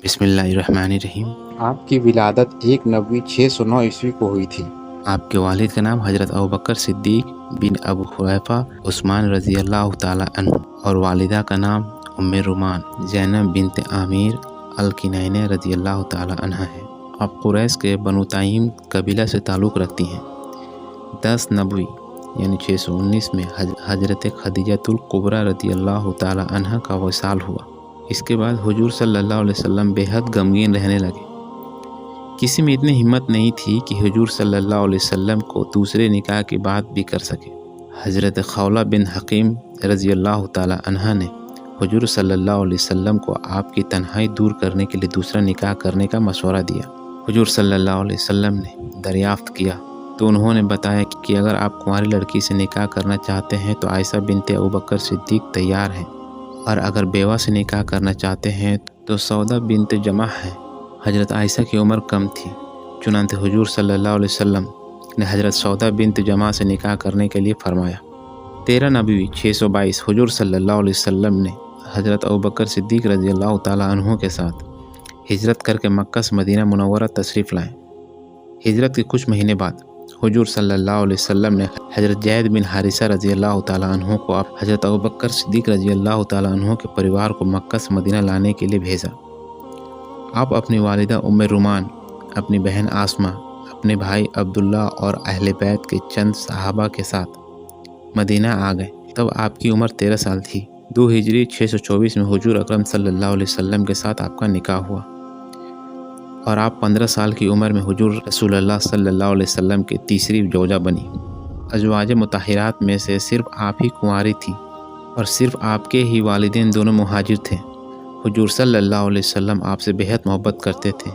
بسم اللہ الرحمن الرحیم۔ آپ کی ولادت 1 نوی 609 عیسوی کو ہوئی تھی۔ آپ کے والد کا نام حضرت ابوبکر صدیق بن ابو حذیفہ عثمان رضی اللہ تعالی عنہ اور والدہ کا نام ام رومان زینب بنت عامر الکنائنہ رضی اللہ تعالی عنہ ہے۔ آپ قریش کے بنو تمیم قبیلہ سے تعلق رکھتی ہیں۔ 10 نبوی یعنی 619 میں حضرت خدیجۃ الکبریٰ رضی اللہ تعالی عنہ کا وصال ہوا۔ اس کے بعد حضور صلی اللہ علیہ وسلم بے حد غمگین رہنے لگے۔ کسی میں اتنی ہمت نہیں تھی کہ حضور صلی اللہ علیہ وسلم کو دوسرے نکاح کی بات بھی کر سکے۔ حضرت خولہ بن حکیم رضی اللہ تعالی عنہ نے حضور صلی اللہ علیہ وسلم کو آپ کی تنہائی دور کرنے کے لیے دوسرا نکاح کرنے کا مشورہ دیا۔ حضور صلی اللہ علیہ وسلم نے دریافت کیا تو انہوں نے بتایا کہ اگر آپ کنواری لڑکی سے نکاح کرنا چاہتے ہیں تو عائشہ بنت ابوبکر صدیق تیار ہیں، اور اگر بیوہ سے نکاح کرنا چاہتے ہیں تو سودا بنت جمح ہے۔ حضرت عائشہ کی عمر کم تھی، چنانچہ حضور صلی اللہ علیہ وسلم نے حضرت سودا بنت جمح سے نکاح کرنے کے لیے فرمایا۔ 13 نبوی 622 حضور صلی اللہ علیہ وسلم نے حضرت ابوبکر صدیق رضی اللہ تعالی عنہ کے ساتھ ہجرت کر کے مکہ سے مدینہ منورہ تشریف لائے۔ ہجرت کے کچھ مہینے بعد حضور صلی اللہ علیہ وسلم نے حضرت زید بن حارثہ رضی اللہ تعالی عنہ کو حضرت ابوبکر صدیق رضی اللہ تعالی عنہ کے پریوار کو مکہ سے مدینہ لانے کے لیے بھیجا۔ آپ اپنی والدہ ام رومان، اپنی بہن آسمہ، اپنے بھائی عبداللہ اور اہل بیت کے چند صحابہ کے ساتھ مدینہ آ گئے۔ تب آپ کی عمر 13 سال تھی۔ 2 ہجری 624 میں حضور اکرم صلی اللہ علیہ وسلم کے ساتھ آپ کا نکاح ہوا، اور آپ 15 سال کی عمر میں حضور رسول اللہ صلی اللہ علیہ وسلم کی تیسری زوجہ بنی۔ ازواج مطہرات میں سے صرف آپ ہی کنواری تھی، اور صرف آپ کے ہی والدین دونوں مہاجر تھے۔ حضور صلی اللہ علیہ وسلم آپ سے بہت محبت کرتے تھے۔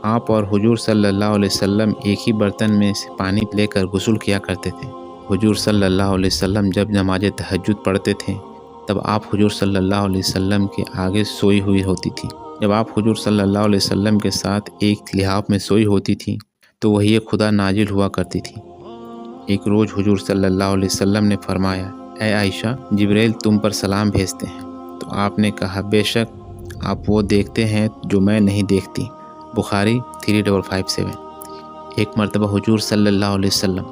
آپ اور حضور صلی اللہ علیہ وسلم ایک ہی برتن میں سے پانی لے کر غسل کیا کرتے تھے۔ حضور صلی اللہ علیہ وسلم جب نماز تہجد پڑھتے تھے تب آپ حضور صلی اللہ علیہ وسلم کے آگے سوئی ہوئی ہوتی تھی۔ جب آپ حضور صلی اللہ علیہ وسلم کے ساتھ ایک لحاف میں سوئی ہوتی تھی تو وحی خدا نازل ہوا کرتی تھی۔ ایک روز حضور صلی اللہ علیہ وسلم نے فرمایا، اے عائشہ، جبرائیل تم پر سلام بھیجتے ہیں۔ تو آپ نے کہا، بے شک آپ وہ دیکھتے ہیں جو میں نہیں دیکھتی۔ بخاری 3557۔ ایک مرتبہ حضور صلی اللہ علیہ وسلم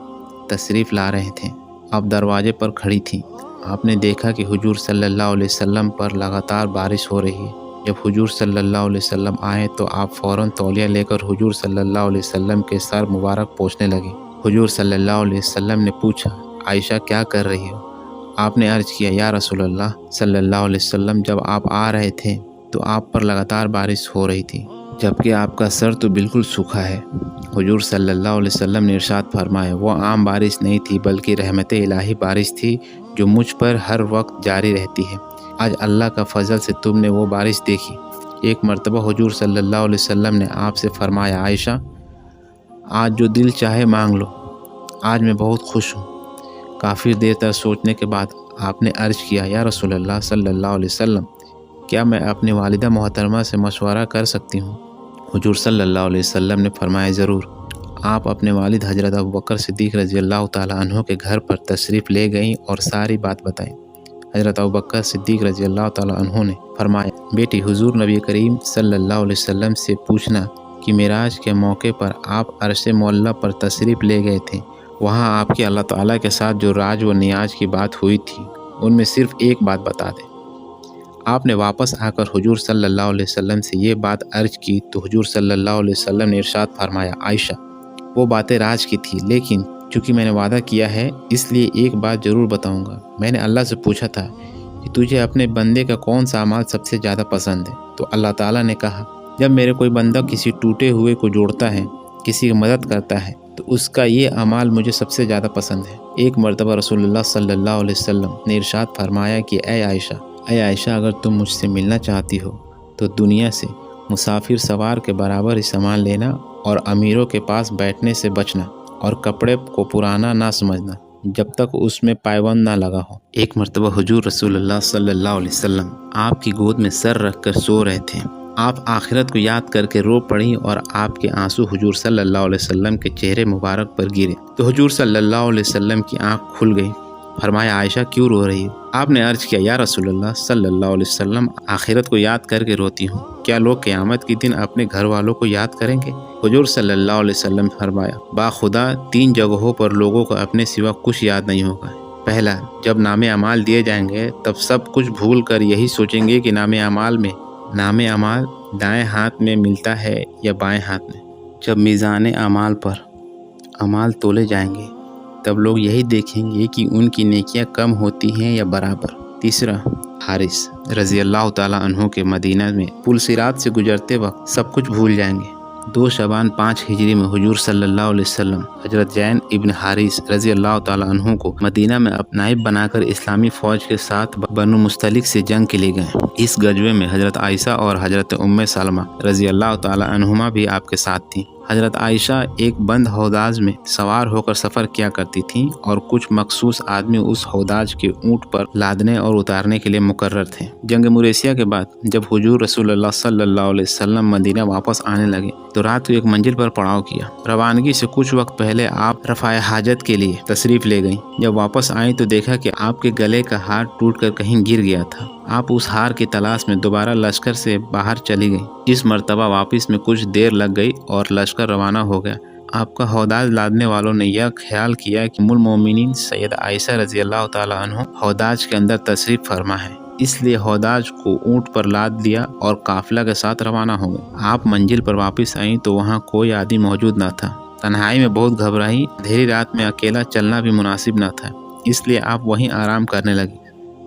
تشریف لا رہے تھے۔ آپ دروازے پر کھڑی تھیں۔ آپ نے دیکھا کہ حضور صلی اللہ علیہ وسلم پر لگاتار بارش ہو رہی ہے۔ جب حضور صلی اللہ علیہ وسلم آئے تو آپ فوراً تولیہ لے کر حضور صلی اللہ علیہ وسلم کے سر مبارک پوچھنے لگے۔ حضور صلی اللہ علیہ وسلم نے پوچھا، عائشہ کیا کر رہی ہو؟ آپ نے عرض کیا، یا رسول اللہ صلی اللہ علیہ وسلم، جب آپ آ رہے تھے تو آپ پر لگاتار بارش ہو رہی تھی، جبکہ آپ کا سر تو بالکل سوکھا ہے۔ حضور صلی اللہ علیہ وسلم نے ارشاد فرمایا، وہ عام بارش نہیں تھی بلکہ رحمت الہی بارش تھی جو مجھ پر ہر وقت جاری رہتی ہے۔ آج اللہ کا فضل سے تم نے وہ بارش دیکھی۔ ایک مرتبہ حضور صلی اللہ علیہ وسلم نے آپ سے فرمایا، عائشہ، آج جو دل چاہے مانگ لو، آج میں بہت خوش ہوں۔ کافی دیر تک سوچنے کے بعد آپ نے عرض کیا، یا رسول اللہ صلی اللہ علیہ وسلم، کیا میں اپنی والدہ محترمہ سے مشورہ کر سکتی ہوں؟ حضور صلی اللہ علیہ وسلم نے فرمایا، ضرور۔ آپ اپنے والد حضرت ابوبکر صدیق رضی اللہ تعالی عنہ کے گھر پر تشریف لے گئیں اور ساری بات بتائی۔ حضرت ابوبکر صدیق رضی اللہ تعالی عنہ نے فرمایا، بیٹی، حضور نبی کریم صلی اللہ علیہ وسلم سے پوچھنا کہ معراج کے موقع پر آپ عرش معلیٰ پر تشریف لے گئے تھے، وہاں آپ کی اللہ تعالیٰ کے ساتھ جو راج و نیاز کی بات ہوئی تھی ان میں صرف ایک بات بتا دیں۔ آپ نے واپس آ کر حضور صلی اللہ علیہ وسلم سے یہ بات عرض کی تو حضور صلی اللہ علیہ وسلم نے ارشاد فرمایا، عائشہ، وہ باتیں راج کی تھی، لیکن چونکہ میں نے وعدہ کیا ہے اس لیے ایک بات ضرور بتاؤں گا۔ میں نے اللہ سے پوچھا تھا کہ تجھے اپنے بندے کا کون سا اعمال سب سے زیادہ پسند ہے، تو اللہ تعالیٰ نے کہا، جب میرے کوئی بندہ کسی ٹوٹے ہوئے کو جوڑتا ہے، کسی کی مدد کرتا ہے تو اس کا یہ اعمال مجھے سب سے زیادہ پسند ہے۔ ایک مرتبہ رسول اللہ صلی اللہ علیہ وسلم نے ارشاد فرمایا کہ اے عائشہ، اگر تم مجھ سے ملنا چاہتی ہو تو دنیا سے مسافر سوار کے برابر ہی سامان لینا، اور امیروں کے پاس بیٹھنے سے بچنا، اور کپڑے کو پرانا نہ سمجھنا جب تک اس میں پائبند نہ لگا ہو۔ ایک مرتبہ حضور رسول اللہ صلی اللہ علیہ وسلم آپ کی گود میں سر رکھ کر سو رہے تھے۔ آپ آخرت کو یاد کر کے رو پڑی اور آپ کے آنسو حضور صلی اللہ علیہ وسلم کے چہرے مبارک پر گرے تو حضور صلی اللہ علیہ وسلم کی آنکھ کھل گئی۔ فرمایا، عائشہ کیوں رو رہی ہو؟ آپ نے عرض کیا، یا رسول اللہ صلی اللہ علیہ وسلم، آخرت کو یاد کر کے روتی ہوں۔ کیا لوگ قیامت کے دن اپنے گھر والوں کو یاد کریں گے؟ حضور صلی اللہ علیہ وسلم نے فرمایا، باخدا 3 جگہوں پر لوگوں کو اپنے سوا کچھ یاد نہیں ہوگا۔ پہلا، جب نام اعمال دیے جائیں گے تب سب کچھ بھول کر یہی سوچیں گے کہ نام اعمال دائیں ہاتھ میں ملتا ہے یا بائیں ہاتھ میں۔ جب میزان اعمال پر اعمال تولے جائیں گے تب لوگ یہی دیکھیں گے کہ ان کی نیکیاں کم ہوتی ہیں یا برابر۔ تیسرا، حارث رضی اللہ تعالیٰ عنہ کے مدینہ میں پل صراط سے گزرتے وقت سب کچھ بھول جائیں گے۔ 2 شعبان 5 ہجری میں حضور صلی اللہ علیہ وسلم حضرت زین ابن حارث رضی اللہ تعالیٰ عنہ کو مدینہ میں نائب بنا کر اسلامی فوج کے ساتھ بنو مستلق سے جنگ کے لیے گئے۔ اس غزوے میں حضرت عائشہ اور حضرت ام سلمہ رضی اللہ تعالیٰ عنہما بھی آپ کے ساتھ تھیں۔ حضرت عائشہ ایک بند ہوداج میں سوار ہو کر سفر کیا کرتی تھیں اور کچھ مخصوص آدمی اس ہوداج کے اونٹ پر لادنے اور اتارنے کے لیے مقرر تھے۔ جنگ مریسیہ کے بعد جب حضور رسول اللہ صلی اللہ علیہ وسلم مدینہ واپس آنے لگے تو رات کو ایک منزل پر پڑاؤ کیا۔ روانگی سے کچھ وقت پہلے آپ رفع حاجت کے لیے تشریف لے گئیں۔ جب واپس آئیں تو دیکھا کہ آپ کے گلے کا ہار ٹوٹ کر کہیں گر گیا تھا۔ آپ اس ہار کی تلاش میں دوبارہ لشکر سے باہر چلی گئیں۔ اس مرتبہ واپس میں کچھ دیر لگ گئی اور لشکر روانہ ہو گیا۔ آپ کا ہوداج لادنے والوں نے یہ خیال کیا کہ ام المومنین سید عائشہ رضی اللہ تعالیٰ عنہ ہوداج کے اندر تشریف فرما ہے، اس لیے ہوداج کو اونٹ پر لاد لیا اور قافلہ کے ساتھ روانہ ہو گئے۔ آپ منزل پر واپس آئیں تو وہاں کوئی آدمی موجود نہ تھا۔ تنہائی میں بہت گھبرائی، اندھیری رات میں اکیلا چلنا بھی مناسب نہ تھا، اس لیے آپ وہیں آرام کرنے لگے۔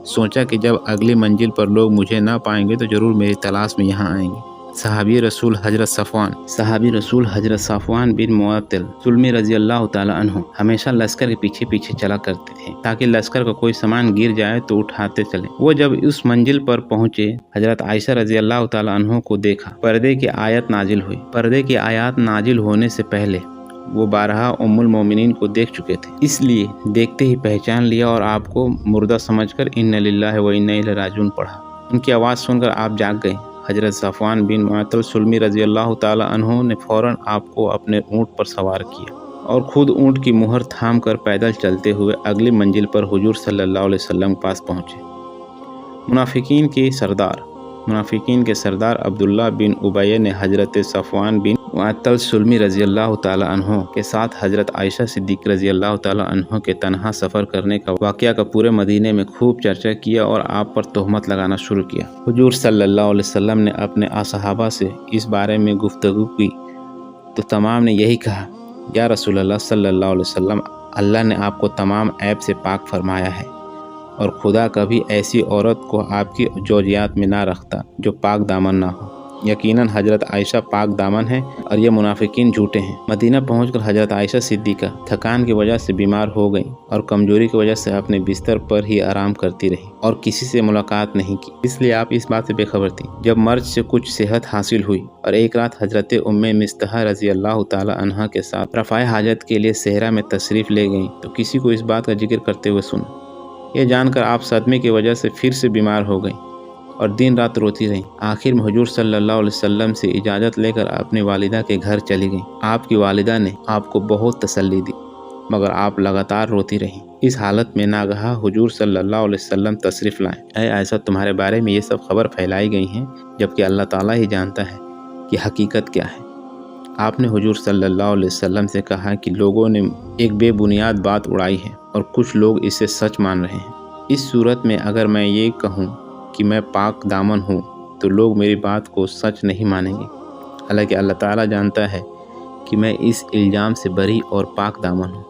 سوچا کہ جب اگلی منزل پر لوگ مجھے نہ پائیں گے تو ضرور میری تلاش میں یہاں آئیں گے۔ صحابی رسول حضرت صفوان بن معطل سلمی رضی اللہ تعالیٰ عنہ ہمیشہ لشکر کے پیچھے پیچھے چلا کرتے تھے تاکہ لشکر کا کوئی سامان گر جائے تو اٹھاتے چلے۔ وہ جب اس منزل پر پہنچے حضرت عائشہ رضی اللہ تعالیٰ عنہ کو دیکھا۔ پردے کی آیت نازل ہوئی۔ پردے کی آیات نازل ہونے سے پہلے وہ بارہا ام المومنین کو دیکھ چکے تھے، اس لیے دیکھتے ہی پہچان لیا اور آپ کو مردہ سمجھ کر ان للہ و انا الیہ راجعون پڑھا۔ ان کی آواز سن کر آپ جاگ گئے۔ حضرت صفوان بن معطل سلمی رضی اللہ تعالیٰ عنہ نے فوراً آپ کو اپنے اونٹ پر سوار کیا اور خود اونٹ کی مہر تھام کر پیدل چلتے ہوئے اگلی منزل پر حضور صلی اللہ علیہ وسلم کے پاس پہنچے۔ منافقین کے سردار عبداللہ بن ابی نے حضرت صفوان بن معطل سلمی رضی اللہ تعالیٰ عنہ کے ساتھ حضرت عائشہ صدیقہ رضی اللہ تعالیٰ عنہ کے تنہا سفر کرنے کا واقعہ کا پورے مدینے میں خوب چرچا کیا اور آپ پر تہمت لگانا شروع کیا۔ حضور صلی اللہ علیہ وسلم نے اپنے صحابہ سے اس بارے میں گفتگو کی تو تمام نے یہی کہا، یا رسول اللہ صلی اللہ علیہ وسلم، اللہ نے آپ کو تمام عیب سے پاک فرمایا ہے اور خدا کبھی ایسی عورت کو آپ کی زوجیات میں نہ رکھتا جو پاک دامن نہ ہو۔ یقیناً حضرت عائشہ پاک دامن ہے اور یہ منافقین جھوٹے ہیں۔ مدینہ پہنچ کر حضرت عائشہ صدیقہ تھکان کی وجہ سے بیمار ہو گئیں اور کمزوری کی وجہ سے اپنے بستر پر ہی آرام کرتی رہی اور کسی سے ملاقات نہیں کی، اس لیے آپ اس بات سے بے خبر تھی۔ جب مرض سے کچھ صحت حاصل ہوئی اور ایک رات حضرت ام مصطح رضی اللہ تعالیٰ عنہا کے ساتھ رفع حاجت کے لیے صحرا میں تشریف لے گئیں تو کسی کو اس بات کا ذکر کرتے ہوئے سنا۔ یہ جان کر آپ صدمے کی وجہ سے پھر سے بیمار ہو گئیں اور دن رات روتی رہیں۔ آخر میں حضور صلی اللہ علیہ وسلم سے اجازت لے کر اپنی والدہ کے گھر چلی گئیں۔ آپ کی والدہ نے آپ کو بہت تسلی دی مگر آپ لگاتار روتی رہیں۔ اس حالت میں ناگہاں حضور صلی اللہ علیہ وسلم تشریف لائے۔ اے عائشہ، تمہارے بارے میں یہ سب خبر پھیلائی گئی ہیں جبکہ اللہ تعالیٰ ہی جانتا ہے کہ حقیقت کیا ہے۔ آپ نے حضور صلی اللہ علیہ وسلم سے کہا کہ لوگوں نے ایک بے بنیاد بات اڑائی ہے اور کچھ لوگ اسے سچ مان رہے ہیں۔ اس صورت میں اگر میں یہ کہوں کہ میں پاک دامن ہوں تو لوگ میری بات کو سچ نہیں مانیں گے، حالانکہ اللہ تعالیٰ جانتا ہے کہ میں اس الزام سے بری اور پاک دامن ہوں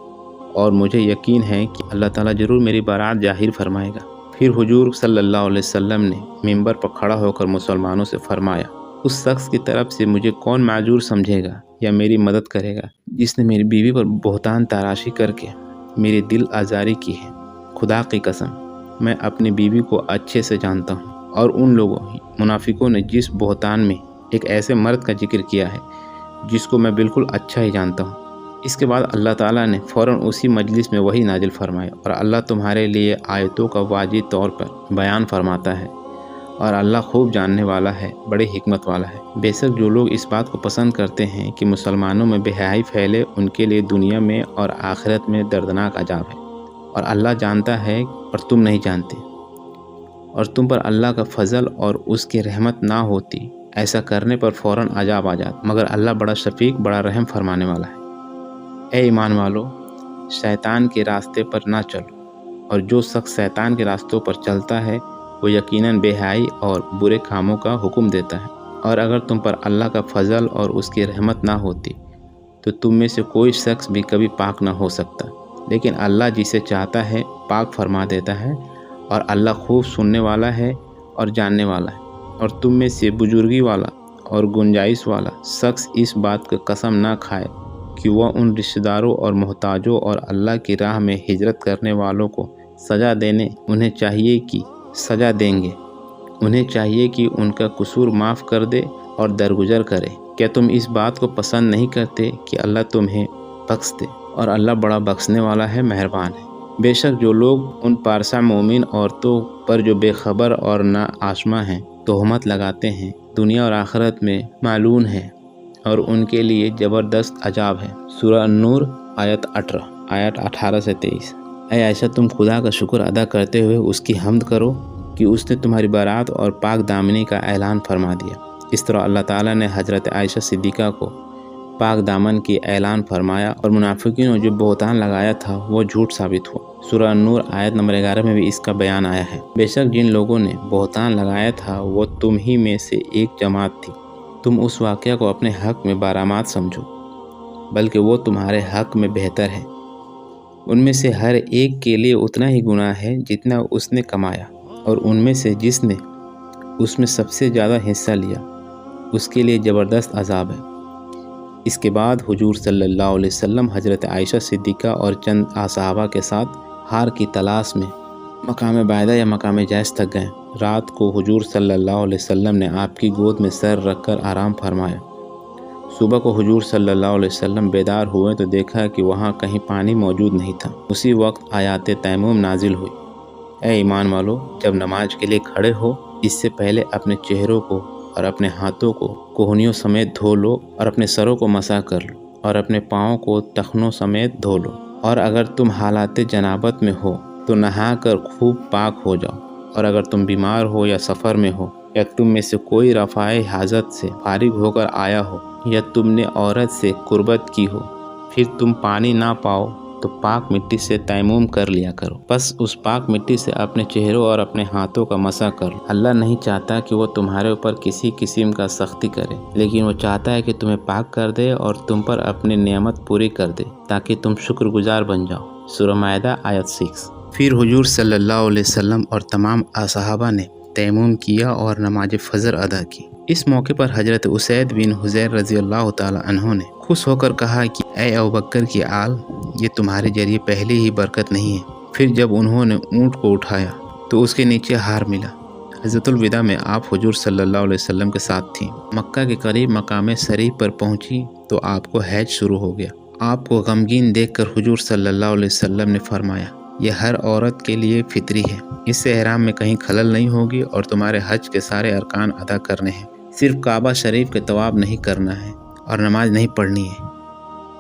اور مجھے یقین ہے کہ اللہ تعالیٰ ضرور میری برات ظاہر فرمائے گا۔ پھر حضور صلی اللہ علیہ وسلم نے منبر پر کھڑا ہو کر مسلمانوں سے فرمایا، اس شخص کی طرف سے مجھے کون معذور سمجھے گا یا میری مدد کرے گا جس نے میری بیوی پر بہتان تراشی کر کے میری دل آزاری کی ہے۔ خدا کی قسم، میں اپنی بیوی کو اچھے سے جانتا ہوں اور ان لوگوں منافقوں نے جس بہتان میں ایک ایسے مرد کا ذکر کیا ہے جس کو میں بالکل اچھا ہی جانتا ہوں۔ اس کے بعد اللہ تعالیٰ نے فوراً اسی مجلس میں وحی نازل فرمایا اور اللہ تمہارے لیے آیتوں کا واضح طور پر بیان فرماتا ہے اور اللہ خوب جاننے والا ہے، بڑی حکمت والا ہے۔ بے شک جو لوگ اس بات کو پسند کرتے ہیں کہ مسلمانوں میں بے حیائی پھیلے، ان کے لیے دنیا میں اور آخرت میں دردناک عذاب ہے، اور اللہ جانتا ہے اور تم نہیں جانتے، اور تم پر اللہ کا فضل اور اس کی رحمت نہ ہوتی ایسا کرنے پر فوراً عذاب آ جاتا، مگر اللہ بڑا شفیق، بڑا رحم فرمانے والا ہے۔ اے ایمان والو، شیطان کے راستے پر نہ چلو، اور جو شخص شیطان کے راستوں پر چلتا ہے وہ یقیناً بے حیائی اور برے کاموں کا حکم دیتا ہے۔ اور اگر تم پر اللہ کا فضل اور اس کی رحمت نہ ہوتی تو تم میں سے کوئی شخص بھی کبھی پاک نہ ہو سکتا، لیکن اللہ جسے چاہتا ہے پاک فرما دیتا ہے، اور اللہ خوب سننے والا ہے اور جاننے والا ہے۔ اور تم میں سے بزرگی والا اور گنجائش والا شخص اس بات کا قسم نہ کھائے کہ وہ ان رشتہ داروں اور محتاجوں اور اللہ کی راہ میں ہجرت کرنے والوں کو سزا دیں گے، انہیں چاہیے کہ ان کا قصور معاف کر دے اور درگزر کرے۔ کیا تم اس بات کو پسند نہیں کرتے کہ اللہ تمہیں بخش دے؟ اور اللہ بڑا بخشنے والا ہے، مہربان ہے۔ بے شک جو لوگ ان پارسا مومن عورتوں پر جو بے خبر اور نا آشنا ہیں تہمت لگاتے ہیں، دنیا اور آخرت میں ملعون ہیں، اور ان کے لیے زبردست عذاب ہے۔ سورہ النور آیت 18 سے 23۔ اے عائشہ، تم خدا کا شکر ادا کرتے ہوئے اس کی حمد کرو کہ اس نے تمہاری برات اور پاک دامنی کا اعلان فرما دیا۔ اس طرح اللہ تعالیٰ نے حضرت عائشہ صدیقہ کو پاک دامن کی اعلان فرمایا، اور منافقین نے جو بہتان لگایا تھا وہ جھوٹ ثابت ہوا۔ سورہ النور آیت نمبر 11 میں بھی اس کا بیان آیا ہے۔ بے شک جن لوگوں نے بہتان لگایا تھا وہ تم ہی میں سے ایک جماعت تھی۔ تم اس واقعہ کو اپنے حق میں بارآمد سمجھو، بلکہ وہ تمہارے حق میں بہتر ہے۔ ان میں سے ہر ایک کے لیے اتنا ہی گناہ ہے جتنا اس نے کمایا، اور ان میں سے جس نے اس میں سب سے زیادہ حصہ لیا اس کے لیے زبردست عذاب ہے۔ اس کے بعد حضور صلی اللہ علیہ وسلم حضرت عائشہ صدیقہ اور چند صحابہ کے ساتھ ہار کی تلاش میں مقام بعیدہ یا مقام جائز تک گئے۔ رات کو حضور صلی اللہ علیہ وسلم نے آپ کی گود میں سر رکھ کر آرام فرمایا۔ صبح کو حضور صلی اللہ علیہ وسلم بیدار ہوئے تو دیکھا کہ وہاں کہیں پانی موجود نہیں تھا۔ اسی وقت آیات تیمم نازل ہوئی۔ اے ایمان والو، جب نماز کے لیے کھڑے ہو اس سے پہلے اپنے چہروں کو اور اپنے ہاتھوں کو کوہنیوں سمیت دھو لو، اور اپنے سروں کو مسح کر لو، اور اپنے پاؤں کو ٹخنوں سمیت دھو لو۔ اور اگر تم حالات جنابت میں ہو تو نہا کر خوب پاک ہو جاؤ، اور اگر تم بیمار ہو یا سفر میں ہو، یا تم میں سے کوئی رفع حاجت سے فارغ ہو کر آیا ہو، یا تم نے عورت سے قربت کی ہو، پھر تم پانی نہ پاؤ تو پاک مٹی سے تیمم کر لیا کرو۔ بس اس پاک مٹی سے اپنے چہروں اور اپنے ہاتھوں کا مسح کر لو۔ اللہ نہیں چاہتا کہ وہ تمہارے اوپر کسی قسم کا سختی کرے، لیکن وہ چاہتا ہے کہ تمہیں پاک کر دے اور تم پر اپنی نعمت پوری کر دے تاکہ تم شکر گزار بن جاؤ۔ سورہ مائدہ آیت 6۔ پھر حضور صلی اللہ علیہ وسلم اور تمام صحابہ نے تیمم کیا اور نماز فجر ادا کی۔ اس موقع پر حضرت اسید بن حضیر رضی اللہ تعالی عنہ نے خوش ہو کر کہا کہ اے ابوبکر کی آل، یہ تمہارے ذریعے پہلے ہی برکت نہیں ہے۔ پھر جب انہوں نے اونٹ کو اٹھایا تو اس کے نیچے ہار ملا۔ حجۃ الوداع میں آپ حضور صلی اللہ علیہ وسلم کے ساتھ تھیں۔ مکہ کے قریب مقام شریف پر پہنچی تو آپ کو حیض شروع ہو گیا۔ آپ کو غمگین دیکھ کر حضور صلی اللہ علیہ وسلم نے فرمایا، یہ ہر عورت کے لیے فطری ہے، اس سے احرام میں کہیں خلل نہیں ہوگی، اور تمہارے حج کے سارے ارکان ادا کرنے ہیں، صرف کعبہ شریف کے طواف نہیں کرنا ہے اور نماز نہیں پڑھنی ہے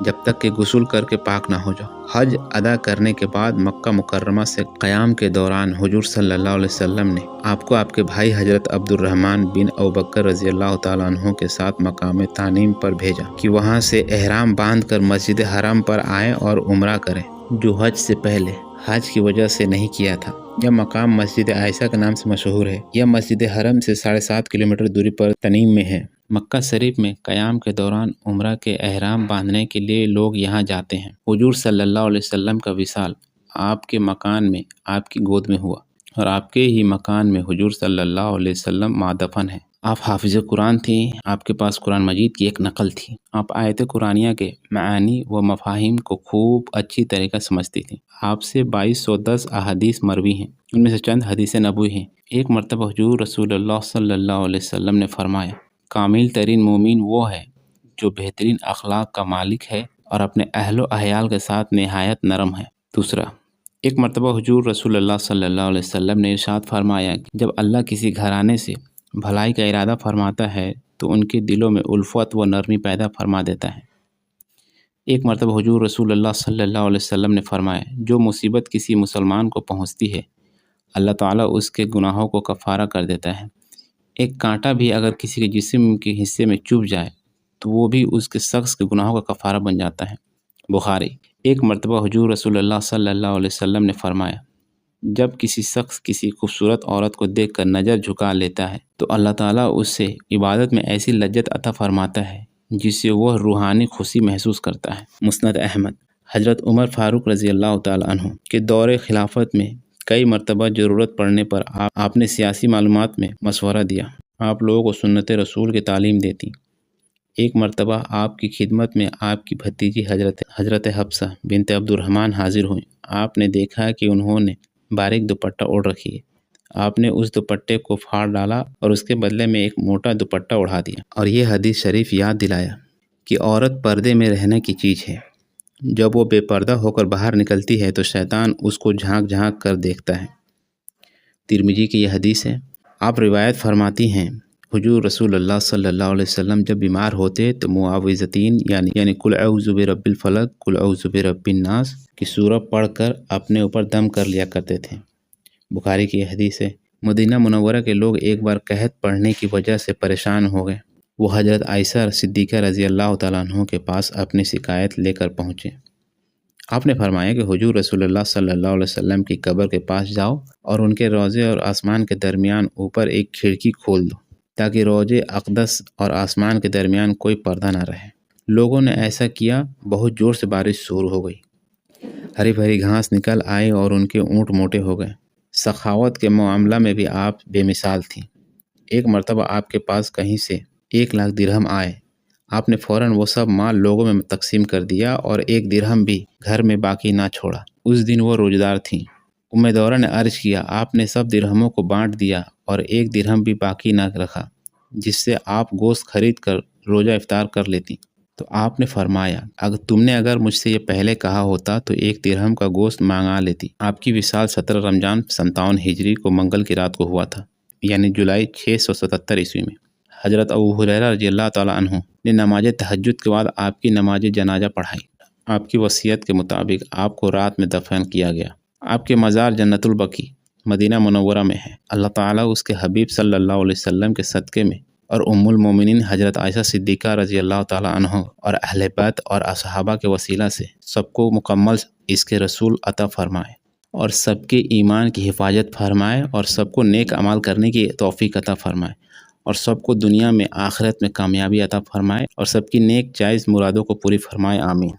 جب تک کہ غسل کر کے پاک نہ ہو جاؤ۔ حج ادا کرنے کے بعد مکہ مکرمہ سے قیام کے دوران حضور صلی اللہ علیہ وسلم نے آپ کو آپ کے بھائی حضرت عبد الرحمن بن ابوبکر رضی اللہ تعالیٰ عنہ کے ساتھ مقام تنعیم پر بھیجا کہ وہاں سے احرام باندھ کر مسجد حرم پر آئیں اور عمرہ کریں، جو حج سے پہلے حج کی وجہ سے نہیں کیا تھا۔ یہ مقام مسجد عائشہ کے نام سے مشہور ہے۔ یہ مسجد حرم سے 7.5 کلومیٹر دوری پر تنعیم میں ہے۔ مکہ شریف میں قیام کے دوران عمرہ کے احرام باندھنے کے لیے لوگ یہاں جاتے ہیں۔ حضور صلی اللہ علیہ وسلم کا وصال آپ کے مکان میں آپ کی گود میں ہوا، اور آپ کے ہی مکان میں حضور صلی اللہ علیہ وسلم مادفن ہیں۔ آپ حافظ قرآن تھیں، آپ کے پاس قرآن مجید کی ایک نقل تھی۔ آپ آیت قرآنیہ کے معانی و مفاہیم کو خوب اچھی طریقہ سمجھتی تھیں۔ آپ سے 2210 احادیث مروی ہیں، ان میں سے چند حدیث نبوی ہیں۔ ایک مرتبہ حضور رسول اللہ صلی اللہ علیہ وسلم نے فرمایا، کامل ترین مومن وہ ہے جو بہترین اخلاق کا مالک ہے اور اپنے اہل و عیال کے ساتھ نہایت نرم ہے۔ دوسرا، ایک مرتبہ حضور رسول اللہ صلی اللہ علیہ وسلم نے ارشاد فرمایا کہ جب اللہ کسی گھرانے سے بھلائی کا ارادہ فرماتا ہے تو ان کے دلوں میں الفت و نرمی پیدا فرما دیتا ہے۔ ایک مرتبہ حضور رسول اللہ صلی اللہ علیہ وسلم نے فرمایا، جو مصیبت کسی مسلمان کو پہنچتی ہے اللہ تعالیٰ اس کے گناہوں کو کفارہ کر دیتا ہے۔ ایک کانٹا بھی اگر کسی کے جسم کے حصے میں چبھ جائے تو وہ بھی اس کے شخص کے گناہوں کا کفارہ بن جاتا ہے۔ بخاری۔ ایک مرتبہ حضور رسول اللہ صلی اللہ علیہ وسلم نے فرمایا، جب کسی شخص کسی خوبصورت عورت کو دیکھ کر نظر جھکا لیتا ہے تو اللہ تعالیٰ اس سے عبادت میں ایسی لذت عطا فرماتا ہے جس سے وہ روحانی خوشی محسوس کرتا ہے۔ مسند احمد۔ حضرت عمر فاروق رضی اللہ تعالیٰ عنہ کے دور خلافت میں کئی مرتبہ ضرورت پڑنے پر آپ نے سیاسی معلومات میں مشورہ دیا۔ آپ لوگوں کو سنت رسول کی تعلیم دیتی۔ ایک مرتبہ آپ کی خدمت میں آپ کی بھتیجی حضرت حفصہ بنت عبد الرحمن حاضر ہوئیں۔ آپ نے دیکھا کہ انہوں نے باریک دوپٹہ اوڑھ رکھی ہے۔ آپ نے اس دوپٹے کو پھاڑ ڈالا اور اس کے بدلے میں ایک موٹا دوپٹہ اڑا دیا اور یہ حدیث شریف یاد دلایا کہ عورت پردے میں رہنے کی چیز ہے۔ جب وہ بے پردہ ہو کر باہر نکلتی ہے تو شیطان اس کو جھانک جھانک کر دیکھتا ہے۔ ترمذی کی یہ حدیث ہے۔ آپ روایت فرماتی ہیں، حضور رسول اللہ صلی اللہ علیہ وسلم جب بیمار ہوتے تو معوذتین یعنی قل اعوذ برب الفلق قل اعوذ برب الناس کی سورہ پڑھ کر اپنے اوپر دم کر لیا کرتے تھے۔ بخاری کی یہ حدیث ہے۔ مدینہ منورہ کے لوگ ایک بار قحط پڑنے کی وجہ سے پریشان ہو گئے۔ وہ حضرت عائشہ صدیقہ رضی اللہ تعالیٰ عنہ کے پاس اپنی شکایت لے کر پہنچے۔ آپ نے فرمایا کہ حضور رسول اللہ صلی اللہ علیہ وسلم کی قبر کے پاس جاؤ اور ان کے روضے اور آسمان کے درمیان اوپر ایک کھڑکی کھول دو تاکہ روضے اقدس اور آسمان کے درمیان کوئی پردہ نہ رہے۔ لوگوں نے ایسا کیا، بہت زور سے بارش شروع ہو گئی۔ ہری بھری گھاس نکل آئی اور ان کے اونٹ موٹے ہو گئے۔ سخاوت کے معاملہ میں بھی آپ بے مثال تھیں۔ ایک مرتبہ آپ کے پاس کہیں سے 1,00,000 درہم آئے۔ آپ نے فوراً وہ سب مال لوگوں میں تقسیم کر دیا اور 1 درہم بھی گھر میں باقی نہ چھوڑا۔ اس دن وہ روزدار تھیں۔ ام دورہ نے عرض کیا، آپ نے سب درہموں کو بانٹ دیا اور 1 درہم بھی باقی نہ رکھا جس سے آپ گوشت خرید کر روزہ افطار کر لیتی۔ تو آپ نے فرمایا، تم نے اگر مجھ سے یہ پہلے کہا ہوتا تو 1 درہم کا گوشت مانگا لیتی۔ آپ کی وصال 17 رمضان 57 ہجری کو منگل کی رات کو ہوا تھا، یعنی جولائی 677 عیسوی میں۔ حضرت ابو ہریرہ رضی اللہ تعالیٰ عنہ نے نماز تہجد کے بعد آپ کی نماز جنازہ پڑھائی۔ آپ کی وصیت کے مطابق آپ کو رات میں دفن کیا گیا۔ آپ کے مزار جنت البقیع مدینہ منورہ میں ہے۔ اللہ تعالیٰ اس کے حبیب صلی اللہ علیہ وسلم کے صدقے میں اور ام المومنین حضرت عائشہ صدیقہ رضی اللہ تعالیٰ عنہ اور اہل بیت اور اصحابہ کے وسیلہ سے سب کو مکمل اس کے رسول عطا فرمائے اور سب کے ایمان کی حفاظت فرمائے اور سب کو نیک عمل کرنے کی توفیق عطا فرمائے اور سب کو دنیا میں آخرت میں کامیابی عطا فرمائے اور سب کی نیک جائز مرادوں کو پوری فرمائے، آمین۔